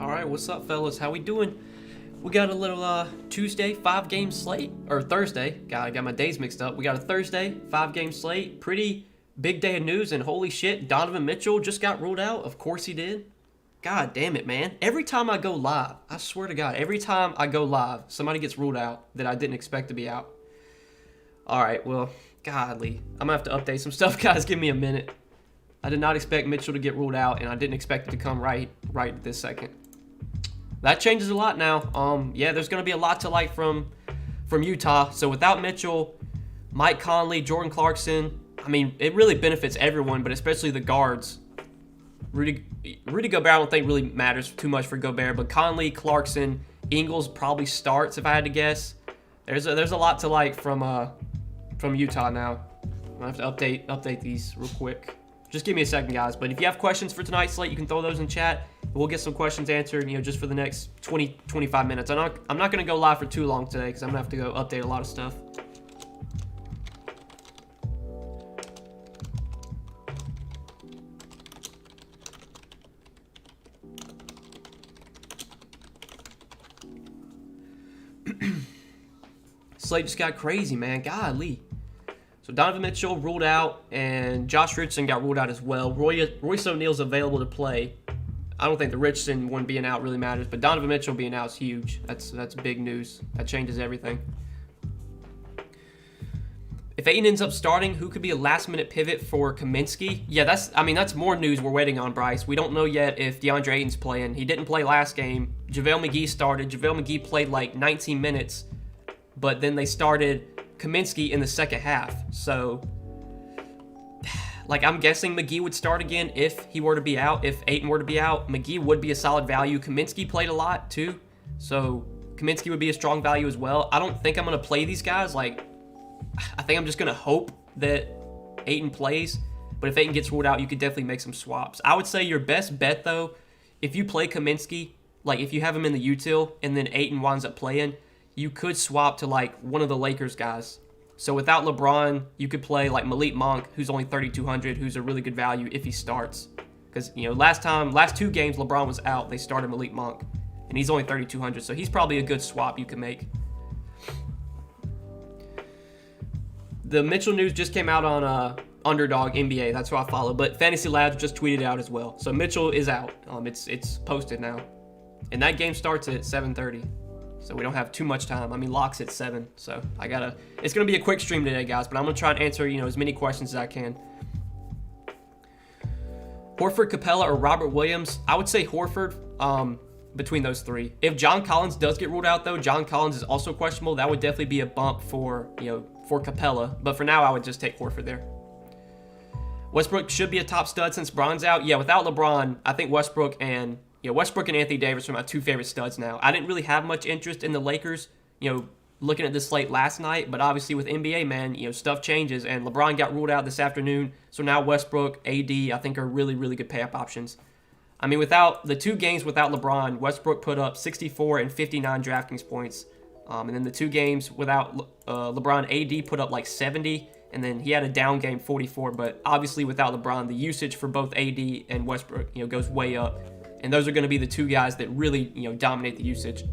All right, what's up, fellas? How we doing? We got a little Tuesday 5-game slate, or Thursday. God, I got my days mixed up. We got a Thursday 5-game slate. Pretty big day of news, and holy shit, Donovan Mitchell just got ruled out. Of course he did. God damn it, man. Every time I go live, I swear to God, every time I go live, somebody gets ruled out that I didn't expect to be out. All right, well, godly. I'm going to have to update some stuff, guys. Give me a minute. I did not expect Mitchell to get ruled out, and I didn't expect it to come right this second. That changes a lot now. Yeah, there's going to be a lot to like from Utah. So without Mitchell, Mike Conley, Jordan Clarkson, I mean, it really benefits everyone, but especially the guards. Rudy Gobert, I don't think really matters too much for Gobert, but Conley, Clarkson, Ingles probably starts if I had to guess. There's a lot to like from Utah now. I have to update these real quick. Just give me a second, guys. But if you have questions for tonight's slate, you can throw those in chat. We'll get some questions answered, just for the next 20-25 minutes. I'm not going to go live for too long today because I'm going to have to go update a lot of stuff. Slate just got crazy, man. Golly. So Donovan Mitchell ruled out, and Josh Richardson got ruled out as well. Royce O'Neal's available to play. I don't think the Richardson one being out really matters, but Donovan Mitchell being out is huge. That's big news. That changes everything. If Ayton ends up starting, who could be a last-minute pivot for Kaminsky? Yeah, that's more news we're waiting on, Bryce. We don't know yet if DeAndre Ayton's playing. He didn't play last game. JaVale McGee started. JaVale McGee played like 19 minutes, but then they started Kaminsky in the second half. So, I'm guessing McGee would start again if he were to be out. If Ayton were to be out, McGee would be a solid value. Kaminsky played a lot too, so Kaminsky would be a strong value as well. I don't think I'm going to play these guys. I think I'm just going to hope that Ayton plays. But if Ayton gets ruled out, you could definitely make some swaps. I would say your best bet, though, if you play Kaminsky, if you have him in the util and then Ayton winds up playing, you could swap to one of the Lakers guys. So without LeBron, you could play Malik Monk, who's only 3,200, who's a really good value if he starts. Because last two games LeBron was out, they started Malik Monk, and he's only 3,200, so he's probably a good swap you can make. The Mitchell news just came out on Underdog NBA. That's who I follow, but Fantasy Labs just tweeted out as well. So Mitchell is out. It's posted now, and that game starts at 7:30. So we don't have too much time. Locks at 7. So it's going to be a quick stream today, guys, but I'm going to try and answer, as many questions as I can. Horford, Capella, or Robert Williams? I would say Horford between those three. If John Collins does get ruled out, though, John Collins is also questionable. That would definitely be a bump for Capella. But for now, I would just take Horford there. Westbrook should be a top stud since Bron's out. Yeah, without LeBron, I think Westbrook and Anthony Davis are my two favorite studs now. I didn't really have much interest in the Lakers, looking at this slate last night, but obviously with NBA, man, stuff changes, and LeBron got ruled out this afternoon, so now Westbrook, AD, I think are really, really good pay-up options. Without the 2 games without LeBron, Westbrook put up 64 and 59 DraftKings points, and then the 2 games without LeBron, AD put up 70, and then he had a down game 44, but obviously without LeBron, the usage for both AD and Westbrook, goes way up. And those are going to be the 2 guys that really, dominate the usage.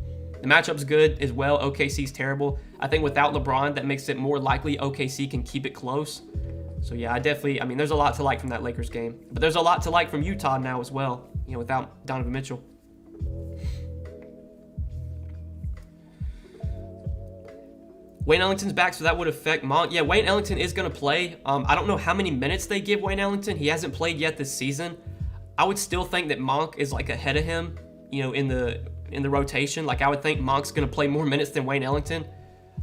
The matchup's good as well. OKC's terrible. I think without LeBron, that makes it more likely OKC can keep it close. So yeah, there's a lot to like from that Lakers game. But there's a lot to like from Utah now as well, without Donovan Mitchell. Wayne Ellington's back, so that would affect Monk. Yeah, Wayne Ellington is going to play. I don't know how many minutes they give Wayne Ellington. He hasn't played yet this season. I would still think that Monk is ahead of him, in the rotation. I would think Monk's going to play more minutes than Wayne Ellington.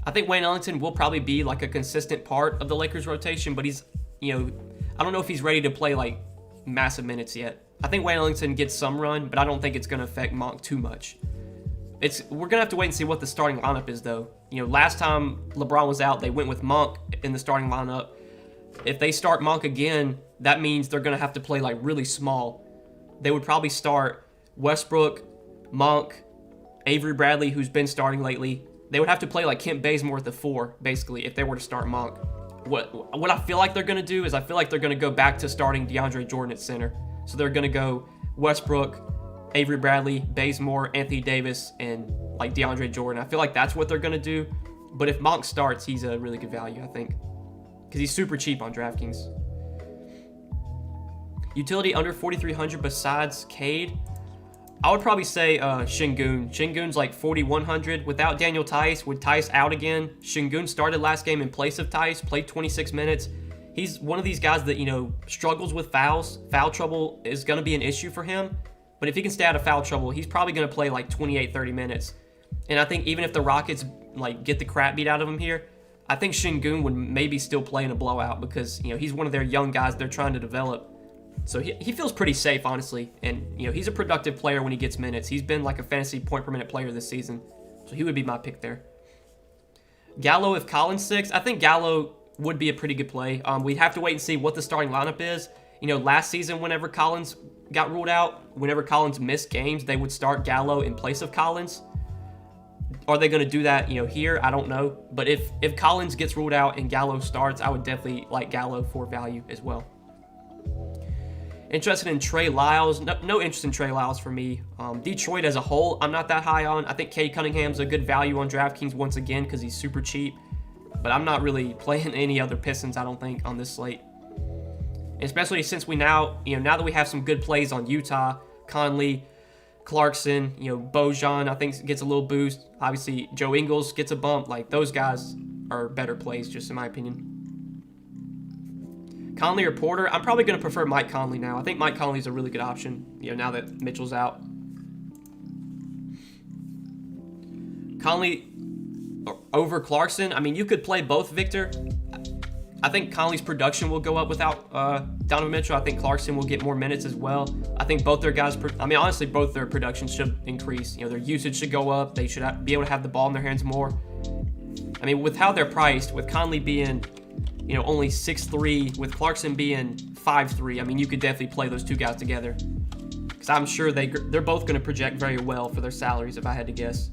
I think Wayne Ellington will probably be a consistent part of the Lakers rotation, but he's, I don't know if he's ready to play massive minutes yet. I think Wayne Ellington gets some run, but I don't think it's going to affect Monk too much. We're going to have to wait and see what the starting lineup is, though. Last time LeBron was out, they went with Monk in the starting lineup. If they start Monk again, that means they're going to have to play really small. They would probably start Westbrook, Monk, Avery Bradley, who's been starting lately. They would have to play Kent Bazemore at the 4, basically, if they were to start Monk. What I feel like they're going to do is I feel like they're going to go back to starting DeAndre Jordan at center. So they're going to go Westbrook, Avery Bradley, Bazemore, Anthony Davis, and like DeAndre Jordan. I feel like that's what they're going to do. But if Monk starts, he's a really good value, I think, because he's super cheap on DraftKings. Utility under 4,300 besides Cade, I would probably say Şengün. Şengün's like 4,100 without Daniel Tice. With Tice out again, Şengün started last game in place of Tice, played 26 minutes. He's one of these guys that, you know, struggles with fouls. Foul trouble is going to be an issue for him. But if he can stay out of foul trouble, he's probably going to play like 28, 30 minutes. And I think even if the Rockets like get the crap beat out of him here, I think Şengün would maybe still play in a blowout because, you know, he's one of their young guys they're trying to develop. So he feels pretty safe, honestly. And, you know, he's a productive player when he gets minutes. He's been like a fantasy point per minute player this season. So he would be my pick there. Gallo, if Collins sticks, I think Gallo would be a pretty good play. We'd have to wait and see what the starting lineup is. You know, last season, whenever Collins got ruled out, whenever Collins missed games, they would start Gallo in place of Collins. Are they going to do that, you know, here? I don't know. But if Collins gets ruled out and Gallo starts, I would definitely like Gallo for value as well. Interested in Trey Lyles. No interest in Trey Lyles for me. Detroit as a whole, I'm not that high on. I think Cade Cunningham's a good value on DraftKings once again because he's super cheap. But I'm not really playing any other Pistons, I don't think, on this slate. Especially since we now that we have some good plays on Utah, Conley, Clarkson, you know, Bojan, I think gets a little boost. Obviously, Joe Ingles gets a bump. Like, those guys are better plays, just in my opinion. Conley or Porter, I'm probably going to prefer Mike Conley now. I think Mike Conley's a really good option, you know, now that Mitchell's out. Conley over Clarkson, I mean, you could play both, Victor. I think Conley's production will go up without Donovan Mitchell. I think Clarkson will get more minutes as well. I think both their guys, honestly, both their production should increase. You know, their usage should go up. They should be able to have the ball in their hands more. I mean, with how they're priced, with Conley being, you know, only 6'3", with Clarkson being 5'3", I mean, you could definitely play those two guys together. Because I'm sure they're both going to project very well for their salaries, if I had to guess.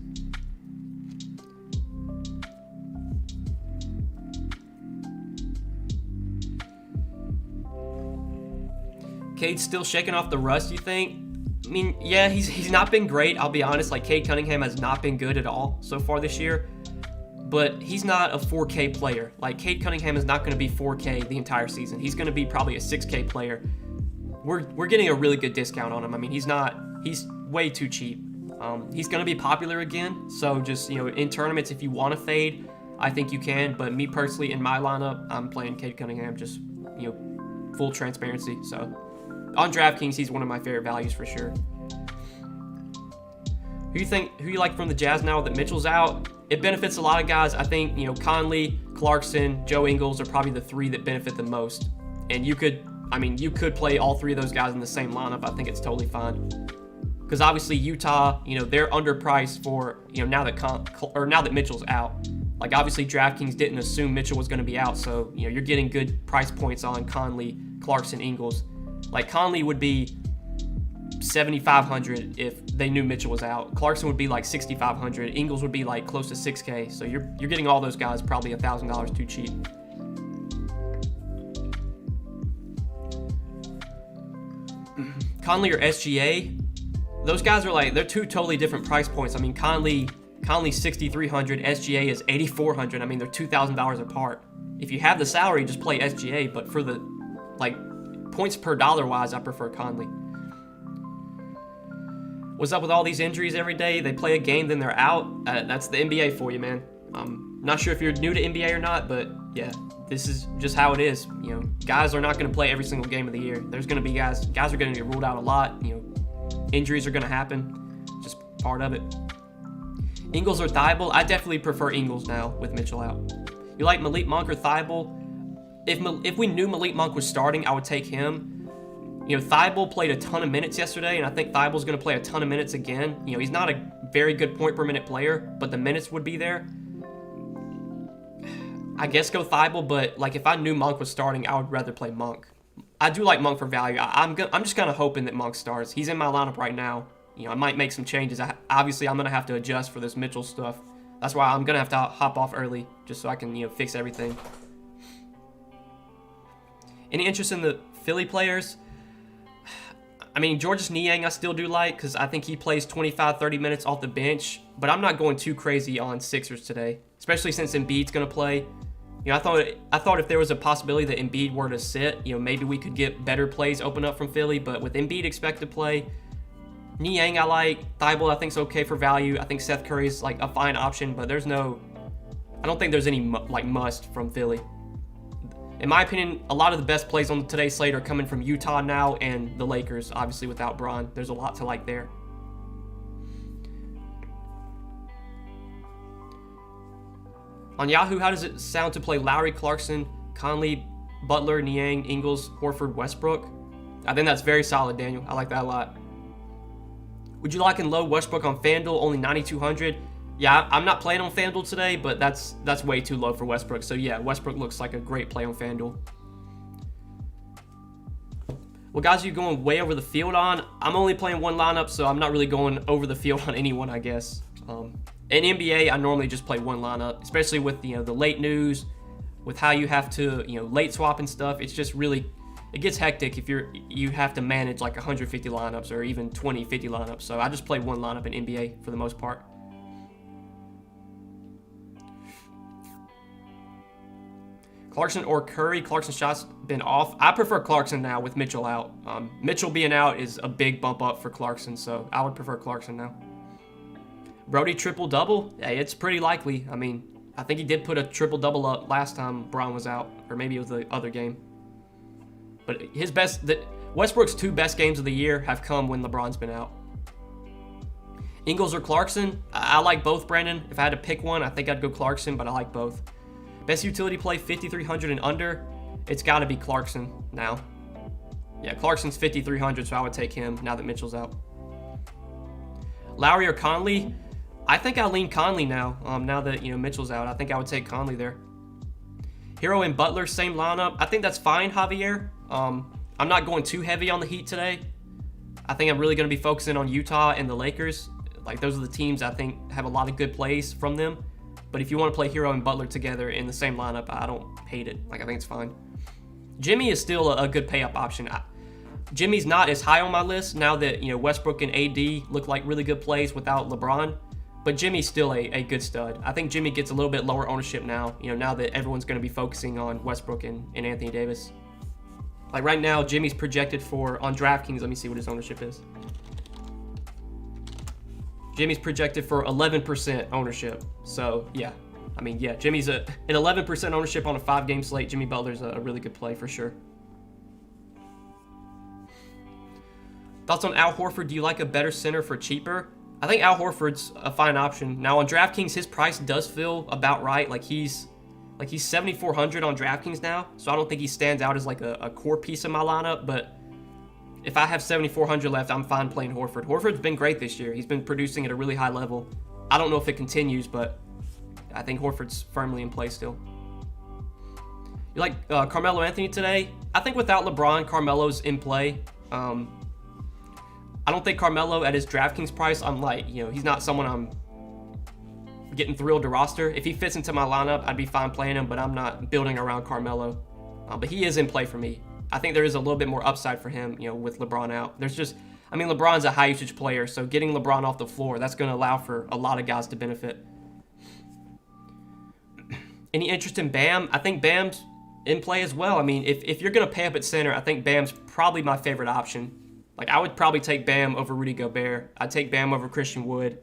Cade's still shaking off the rust, you think? I mean, yeah, he's not been great, I'll be honest. Like, Cade Cunningham has not been good at all so far this year. But he's not a 4K player. Like, Cade Cunningham is not going to be 4K the entire season. He's going to be probably a 6K player. We're getting a really good discount on him. I mean, he's way too cheap. He's going to be popular again. So just, you know, in tournaments, if you want to fade, I think you can. But me personally, in my lineup, I'm playing Cade Cunningham, just, you know, full transparency. So on DraftKings, he's one of my favorite values for sure. Who you like from the Jazz now that Mitchell's out? It benefits a lot of guys. I think, you know, Conley, Clarkson, Joe Ingles are probably the three that benefit the most. And you could play all three of those guys in the same lineup. I think it's totally fine. Because obviously Utah, you know, they're underpriced for, you know, now that Mitchell's out. Like, obviously DraftKings didn't assume Mitchell was going to be out, so, you know, you're getting good price points on Conley, Clarkson, Ingles. Like, Conley would be 7,500 if they knew Mitchell was out. Clarkson would be like 6,500. Ingles would be like close to 6K. So you're getting all those guys probably $1,000 too cheap. Conley or SGA, those guys are like, they're two totally different price points. I mean, Conley's 6,300, SGA is 8,400. I mean, they're $2,000 apart. If you have the salary, just play SGA. But for the like points per dollar wise, I prefer Conley. What's up with all these injuries every day? They play a game, then they're out. That's the NBA for you, man. I'm not sure if you're new to NBA or not, but yeah, this is just how it is. You know, guys are not going to play every single game of the year. There's going to be guys are going to get ruled out a lot. You know, injuries are going to happen. Just part of it. Ingles or Thibault? I definitely prefer Ingles now with Mitchell out. You like Malik Monk or Thibault? If we knew Malik Monk was starting, I would take him. You know, Thibault played a ton of minutes yesterday, and I think Thibault's going to play a ton of minutes again. You know, he's not a very good point per minute player, but the minutes would be there. I guess go Thibault, but like if I knew Monk was starting, I would rather play Monk. I do like Monk for value. I'm just kind of hoping that Monk starts. He's in my lineup right now. You know, I might make some changes. Obviously, I'm going to have to adjust for this Mitchell stuff. That's why I'm going to have to hop off early just so I can, you know, fix everything. Any interest in the Philly players? I mean, Georges Niang I still do like because I think he plays 25, 30 minutes off the bench, but I'm not going too crazy on Sixers today, especially since Embiid's going to play. You know, I thought if there was a possibility that Embiid were to sit, you know, maybe we could get better plays open up from Philly, but with Embiid expected to play, Niang I like, Thibault I think's okay for value. I think Seth Curry's like a fine option, but I don't think there's any like must from Philly. In my opinion, a lot of the best plays on today's slate are coming from Utah now and the Lakers, obviously without Bron. There's a lot to like there. On Yahoo, how does it sound to play Lowry, Clarkson, Conley, Butler, Niang, Ingles, Horford, Westbrook? I think that's very solid, Daniel. I like that a lot. Would you like in low Westbrook on FanDuel, only 9,200? Yeah, I'm not playing on FanDuel today, but that's way too low for Westbrook. So yeah, Westbrook looks like a great play on FanDuel. Well, guys, you're going way over the field on. I'm only playing one lineup, so I'm not really going over the field on anyone, I guess. In NBA, I normally just play one lineup, especially with the late news, with how you have to late swap and stuff. It's just really, it gets hectic if you have to manage like 150 lineups or even 20, 50 lineups. So I just play one lineup in NBA for the most part. Clarkson or Curry? Clarkson's shot's been off. I prefer Clarkson now with Mitchell out. Mitchell being out is a big bump up for Clarkson, so I would prefer Clarkson now. Brody triple-double? Hey, it's pretty likely. I mean, I think he did put a triple-double up last time Bron was out, or maybe it was the other game. But Westbrook's 2 best games of the year have come when LeBron's been out. Ingles or Clarkson? I like both, Brandon. If I had to pick one, I think I'd go Clarkson, but I like both. Best utility play, 5,300 and under. It's got to be Clarkson now. Yeah, Clarkson's 5,300, so I would take him now that Mitchell's out. Lowry or Conley? I think I lean Conley now. Now that Mitchell's out, I think I would take Conley there. Hero and Butler, same lineup. I think that's fine, Javier. I'm not going too heavy on the Heat today. I think I'm really going to be focusing on Utah and the Lakers. Like, those are the teams I think have a lot of good plays from them. But if you want to play Hero and Butler together in the same lineup, I don't hate it. Like, I think it's fine. Jimmy is still a good pay-up option. Jimmy's not as high on my list now that Westbrook and AD look like really good plays without LeBron. But Jimmy's still a good stud. I think Jimmy gets a little bit lower ownership now, now that everyone's going to be focusing on Westbrook and Anthony Davis. Like right now, Jimmy's projected on DraftKings, let me see what his ownership is. Jimmy's projected for 11% ownership. So, yeah. I mean, yeah, Jimmy's an 11% ownership on a 5-game slate. Jimmy Butler's a really good play for sure. Thoughts on Al Horford? Do you like a better center for cheaper? I think Al Horford's a fine option. Now on DraftKings, his price does feel about right. Like he's 7,400 on DraftKings now, so I don't think he stands out as like a core piece of my lineup. But if I have 7,400 left, I'm fine playing Horford. Horford's been great this year. He's been producing at a really high level. I don't know if it continues, but I think Horford's firmly in play still. You like Carmelo Anthony today? I think without LeBron, Carmelo's in play. I don't think Carmelo at his DraftKings price, I'm like, he's not someone I'm getting thrilled to roster. If he fits into my lineup, I'd be fine playing him, but I'm not building around Carmelo. But he is in play for me. I think there is a little bit more upside for him, with LeBron out. LeBron's a high usage player, so getting LeBron off the floor, that's going to allow for a lot of guys to benefit. Any interest in Bam? I think Bam's in play as well. I mean, if you're going to pay up at center, I think Bam's probably my favorite option. Like, I would probably take Bam over Rudy Gobert. I'd take Bam over Christian Wood.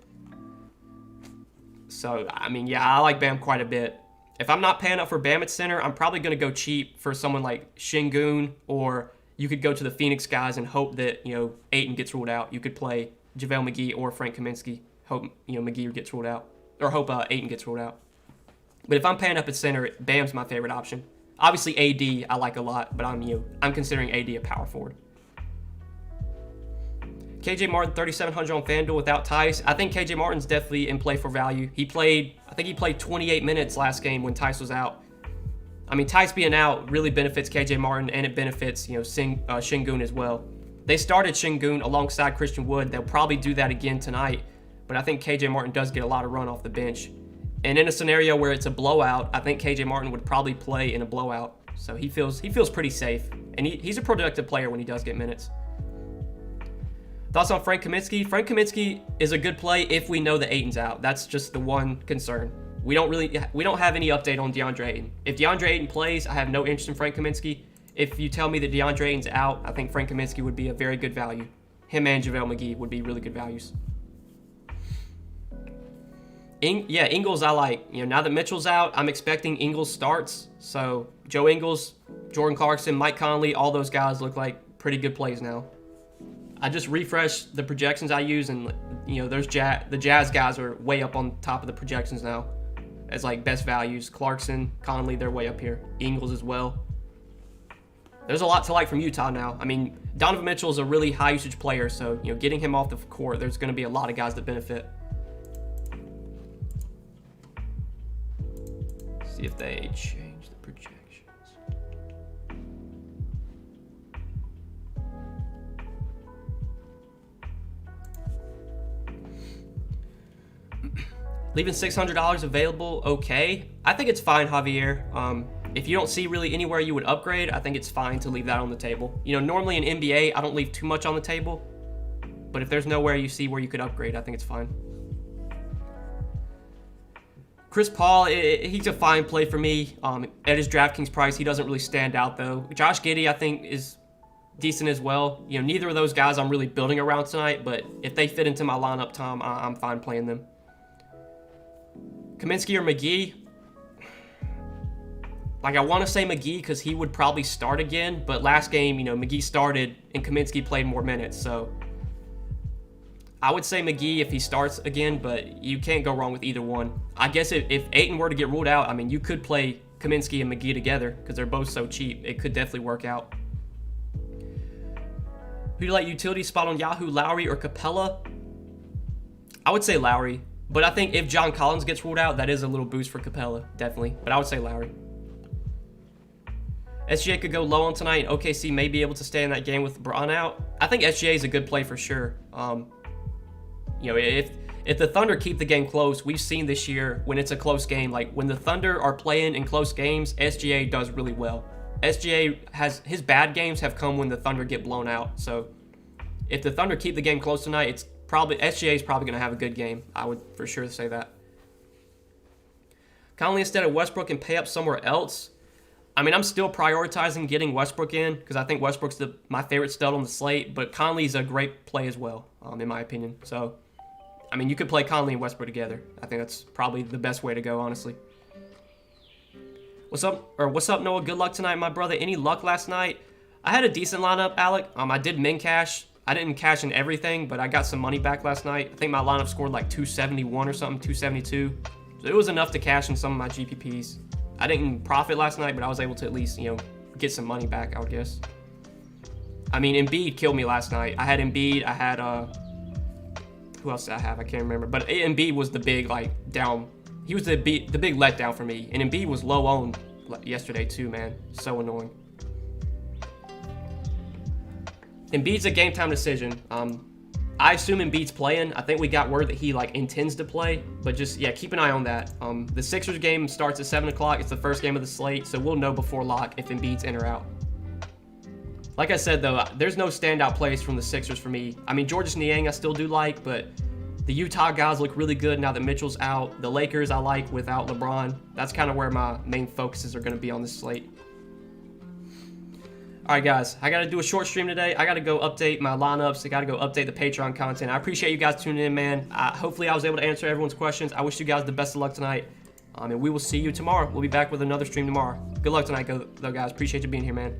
So, I mean, yeah, I like Bam quite a bit. If I'm not paying up for Bam at center, I'm probably going to go cheap for someone like Şengün, or you could go to the Phoenix guys and hope that, Ayton gets ruled out. You could play JaVale McGee or Frank Kaminsky. Hope, McGee gets ruled out. Or hope Ayton gets ruled out. But if I'm paying up at center, Bam's my favorite option. Obviously, AD I like a lot, but I'm considering AD a power forward. KJ Martin, 3,700 on FanDuel without Tice. I think KJ Martin's definitely in play for value. I think he played 28 minutes last game when Tice was out. I mean, Tice being out really benefits KJ Martin, and it benefits, Şengün as well. They started Şengün alongside Christian Wood. They'll probably do that again tonight, but I think KJ Martin does get a lot of run off the bench. And in a scenario where it's a blowout, I think KJ Martin would probably play in a blowout. So he feels pretty safe, and he's a productive player when he does get minutes. Thoughts on Frank Kaminsky? Frank Kaminsky is a good play if we know that Ayton's out. That's just the one concern. We don't have any update on DeAndre Ayton. If DeAndre Ayton plays, I have no interest in Frank Kaminsky. If you tell me that DeAndre Ayton's out, I think Frank Kaminsky would be a very good value. Him and JaVale McGee would be really good values. Ingles I like. Now that Mitchell's out, I'm expecting Ingles starts. So Joe Ingles, Jordan Clarkson, Mike Conley, all those guys look like pretty good plays now. I just refreshed the projections I use, and the Jazz guys are way up on top of the projections now as like best values. Clarkson, Conley, they're way up here. Ingles as well. There's a lot to like from Utah now. I mean, Donovan Mitchell is a really high usage player, so getting him off the court, there's going to be a lot of guys that benefit. See if they change the projections. Leaving $600 available, okay. I think it's fine, Javier. If you don't see really anywhere you would upgrade, I think it's fine to leave that on the table. Normally in NBA, I don't leave too much on the table. But if there's nowhere you see where you could upgrade, I think it's fine. Chris Paul, he's a fine play for me. At his DraftKings price, he doesn't really stand out, though. Josh Giddey, I think, is decent as well. Neither of those guys I'm really building around tonight, but if they fit into my lineup, Tom, I'm fine playing them. Kaminsky or McGee? I want to say McGee because he would probably start again, but last game, McGee started and Kaminsky played more minutes, so I would say McGee if he starts again, but you can't go wrong with either one. I guess if Ayton were to get ruled out, I mean, you could play Kaminsky and McGee together because they're both so cheap. It could definitely work out. Who do you like utility spot on Yahoo, Lowry or Capella? I would say Lowry, but I think if John Collins gets ruled out, that is a little boost for Capella, definitely. But I would say Lowry. SGA could go low on tonight, and OKC may be able to stay in that game with LeBron out. I think SGA is a good play for sure. If the Thunder keep the game close, we've seen this year when it's a close game, like when the Thunder are playing in close games, SGA does really well. SGA has his bad games have come when the Thunder get blown out. So if the Thunder keep the game close tonight, SGA is probably going to have a good game. I would for sure say that. Conley instead of Westbrook and pay up somewhere else. I mean, I'm still prioritizing getting Westbrook in because I think Westbrook's my favorite stud on the slate, but Conley's a great play as well, in my opinion. So, I mean, you could play Conley and Westbrook together. I think that's probably the best way to go, honestly. What's up, Noah? Good luck tonight, my brother. Any luck last night? I had a decent lineup, Alec. I did min cash. I didn't cash in everything, but I got some money back last night. I think my lineup scored like 271 or something, 272. So it was enough to cash in some of my GPPs. I didn't profit last night, but I was able to at least, get some money back, I would guess. I mean, Embiid killed me last night. I had Embiid. I had, who else did I have? I can't remember. But Embiid was the big, down. He was the big letdown for me. And Embiid was low owned yesterday, too, man. So annoying. Embiid's a game time decision. I assume Embiid's playing. I think we got word that he intends to play, but just keep an eye on that. The Sixers game starts at 7 o'clock. It's the first game of the slate, so we'll know before lock if Embiid's in or out. Like I said though, there's no standout plays from the Sixers for me. I mean, Georges Niang I still do like, but the Utah guys look really good now that Mitchell's out. The Lakers I like without LeBron. That's kind of where my main focuses are going to be on this slate. All right, guys, I got to do a short stream today. I got to go update my lineups. I got to go update the Patreon content. I appreciate you guys tuning in, man. Hopefully, I was able to answer everyone's questions. I wish you guys the best of luck tonight. And we will see you tomorrow. We'll be back with another stream tomorrow. Good luck tonight, though, guys. Appreciate you being here, man.